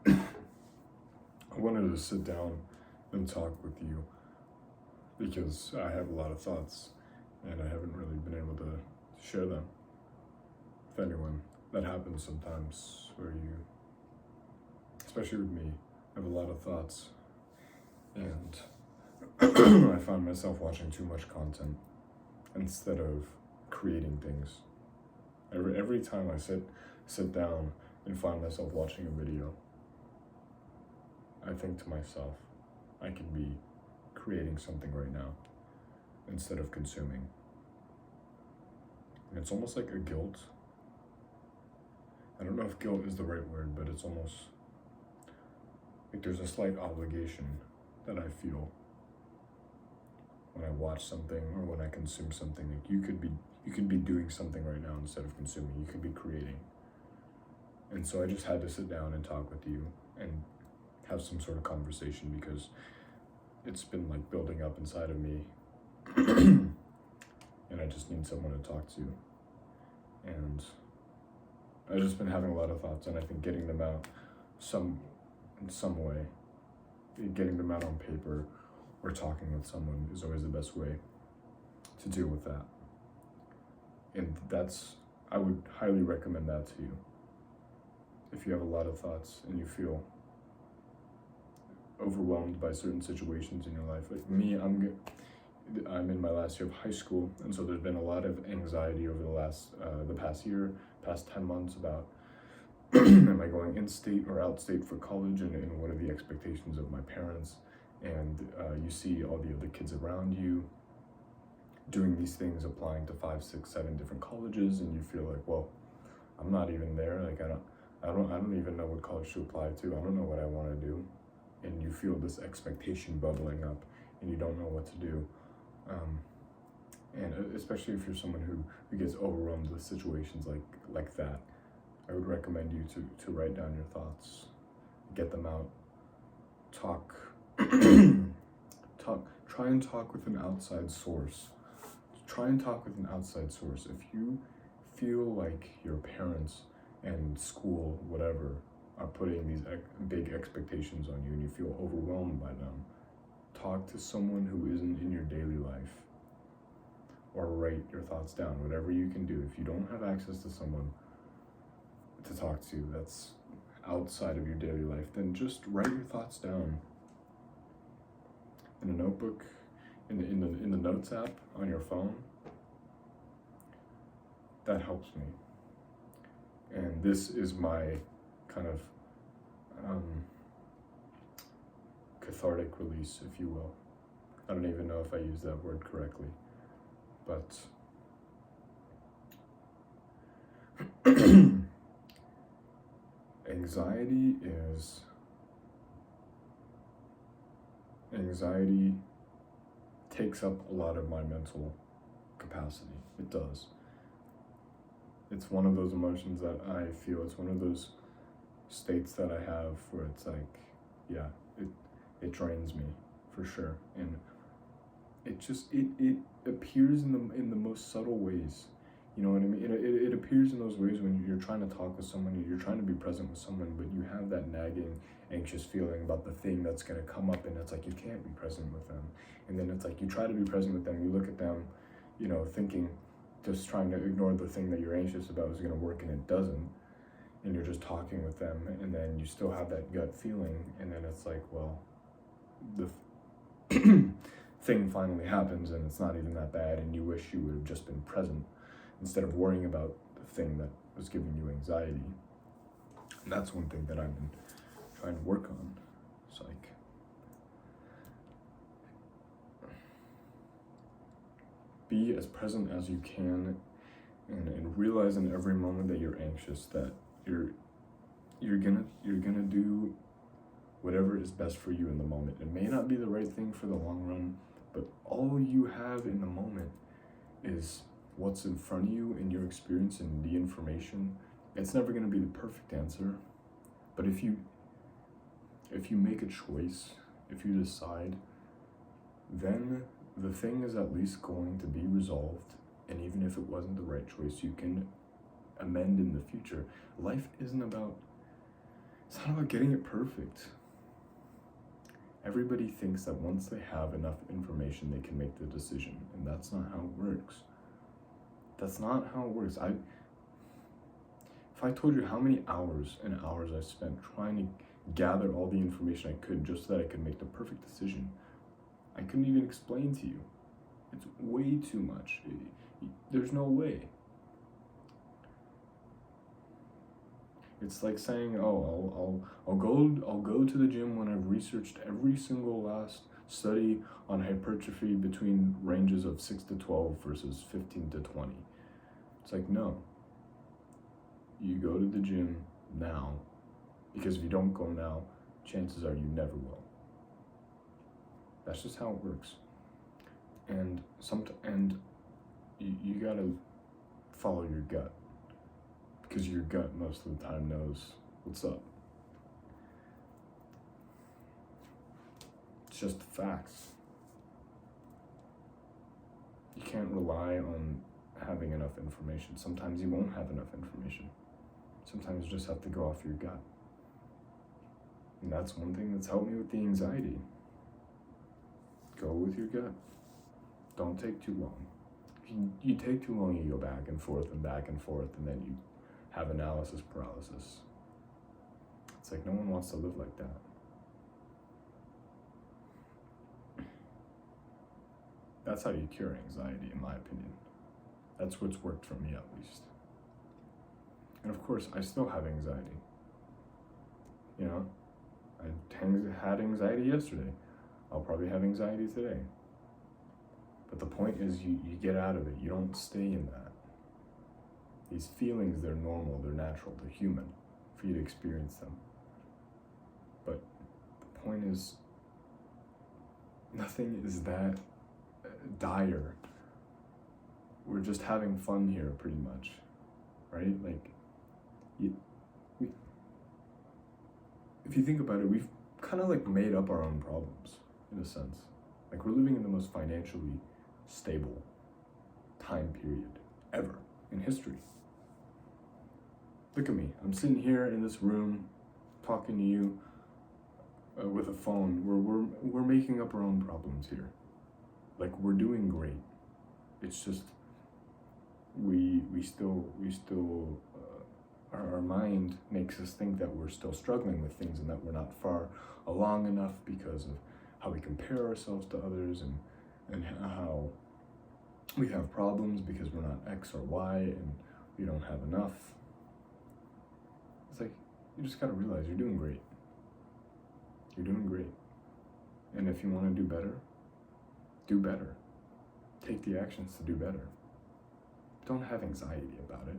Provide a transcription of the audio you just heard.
I wanted to sit down and talk with you because I have a lot of thoughts and I haven't really been able to share them with anyone. That happens sometimes where you, especially with me, have a lot of thoughts and I find myself watching too much content instead of creating things. Every time I sit down and find myself watching a video, I think to myself, I could be creating something right now instead of consuming. And it's almost like a guilt. I don't know if guilt is the right word, but it's almost like there's a slight obligation that I feel when I watch something or when I consume something. Like you could be doing something right now instead of consuming. You could be creating. And so I just had to sit down and talk with you and have some sort of conversation because it's been like building up inside of me and I just need someone to talk to. And I've just been having a lot of thoughts, and I think getting them out in some way, getting them out on paper or talking with someone is always the best way to deal with that. And I would highly recommend that to you. If you have a lot of thoughts and you feel overwhelmed by certain situations in your life. Like me, I'm in my last year of high school, and so there's been a lot of anxiety over the past year, past 10 months about am I going in-state or out-state for college, and what are the expectations of my parents, and you see all the other kids around you doing these things, applying to 5, 6, 7 different colleges, and you feel like, well, I'm not even there. Like I don't even know what college to apply to. I don't know what I want to do. And you feel this expectation bubbling up and you don't know what to do. And especially if you're someone who gets overwhelmed with situations like that, I would recommend you to write down your thoughts, get them out, talk, try and talk with an outside source. Try and talk with an outside source. If you feel like your parents and school, whatever, are putting these big expectations on you and you feel overwhelmed by them, talk to someone who isn't in your daily life, or write your thoughts down, whatever you can do. If you don't have access to someone to talk to that's outside of your daily life, then just write your thoughts down in a notebook, in the notes app on your phone. That helps me. And this is my kind of cathartic release, if you will. I don't even know if I use that word correctly, but anxiety takes up a lot of my mental capacity. It does. It's one of those emotions that I feel. It's one of those states that I have where it's like, yeah, it drains me for sure. And it appears in the most subtle ways. You know what I mean? It appears in those ways when you're trying to talk with someone, you're trying to be present with someone, but you have that nagging, anxious feeling about the thing that's going to come up, and it's like you can't be present with them. And then it's like you try to be present with them, you look at them, you know, thinking, just trying to ignore the thing that you're anxious about is going to work, and it doesn't. And you're just talking with them, and then you still have that gut feeling, and then it's like, well, the thing finally happens, and it's not even that bad, and you wish you would have just been present instead of worrying about the thing that was giving you anxiety. And that's one thing that I've been trying to work on. It's like, be as present as you can, and realize in every moment that you're anxious that you're gonna do whatever is best for you in the moment. It may not be the right thing for the long run, but all you have in the moment is what's in front of you and your experience and the information. It's never going to be the perfect answer, but if you make a choice, if you decide, then the thing is at least going to be resolved. And even if it wasn't the right choice, you can amend in the future. Life isn't about It's not about getting it perfect. Everybody thinks that once they have enough information, they can make the decision, and that's not how it works. That's not how it works. If I told you how many hours and hours I spent trying to gather all the information I could just so that I could make the perfect decision, I couldn't even explain to you. It's way too much. There's no way. It's like saying, oh, I'll go to the gym when I've researched every single last study on hypertrophy between ranges of 6 to 12 versus 15 to 20. It's like, no. You go to the gym now, because if you don't go now, chances are you never will. That's just how it works. And you gotta follow your gut, because your gut most of the time knows what's up. It's just the facts. You can't rely on having enough information. Sometimes you won't have enough information. Sometimes you just have to go off your gut. And that's one thing that's helped me with the anxiety. Go with your gut. Don't take too long. If you take too long, you go back and forth, and then you have analysis paralysis. It's like no one wants to live like that. That's how you cure anxiety, in my opinion. That's what's worked for me, at least. And of course, I still have anxiety. You know, I had anxiety yesterday. I'll probably have anxiety today. But the point is you get out of it. You don't stay in that. These feelings, they're normal, they're natural, they're human for you to experience them. But the point is, nothing is that dire. We're just having fun here, pretty much, right? Like, if you think about it, we've kind of like made up our own problems, in a sense. Like, we're living in the most financially stable time period ever in history. Look at me. I'm sitting here in this room talking to you with a phone. We're making up our own problems here. Like, we're doing great. It's just we still our mind makes us think that we're still struggling with things and that we're not far along enough because of how we compare ourselves to others and how we have problems because we're not X or Y and we don't have enough. It's like, you just gotta realize you're doing great. You're doing great. And if you want to do better, do better. Take the actions to do better. Don't have anxiety about it.